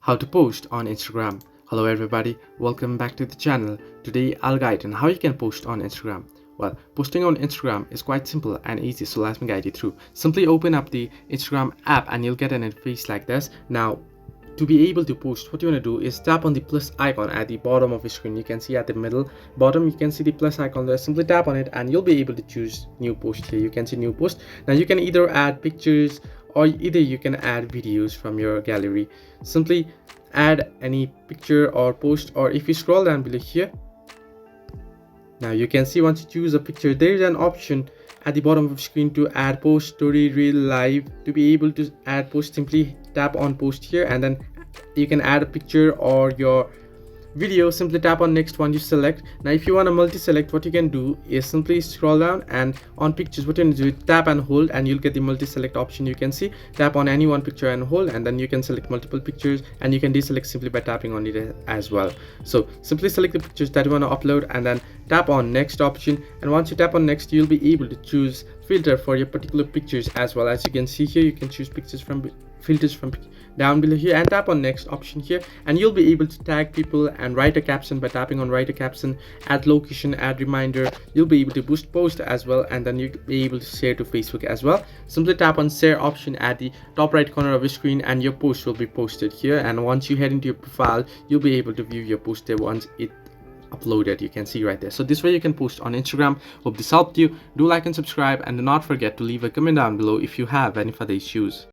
How to post on Instagram. Hello everybody, welcome back to the channel. Today I'll guide on how you can post on Instagram. Well, posting on Instagram is quite simple and easy, so let me guide you through. Simply open up the Instagram app and you'll get an interface like this. Now, to be able to post, what you want to do is tap on the plus icon at the bottom of the screen. You can see at the middle bottom, you can see the plus icon there. Simply tap on it and you'll be able to choose new post here. You can see new post. Now you can either add pictures or either you can add videos from your gallery. Simply add any picture or post, or if you scroll down below here, now you can see once you choose a picture, there is an option at the bottom of the screen to add post, story, reel, live. To be able to add post, simply tap on post here and then you can add a picture or your video. Simply tap on next one you select. Now if you want to multi-select, what you can do is simply scroll down and on pictures, what you can do is tap and hold and you'll get the multi-select option. You can see, tap on any one picture and hold, and then you can select multiple pictures, and you can deselect simply by tapping on it as well. So simply select the pictures that you want to upload and then tap on next option, and once you tap on next, you'll be able to choose filter for your particular pictures as well. As you can see here, you can choose pictures from filters from down below here and tap on next option here, and you'll be able to tag people and write a caption by tapping on write a caption, add location, add reminder. You'll be able to boost post as well, and then you'll be able to share to Facebook as well. Simply tap on share option at the top right corner of your screen and your post will be posted here, and once you head into your profile, you'll be able to view your post there once it uploaded. You can see right there. So this way you can post on Instagram. Hope this helped you. Do like and subscribe, and do not forget to leave a comment down below if you have any further issues.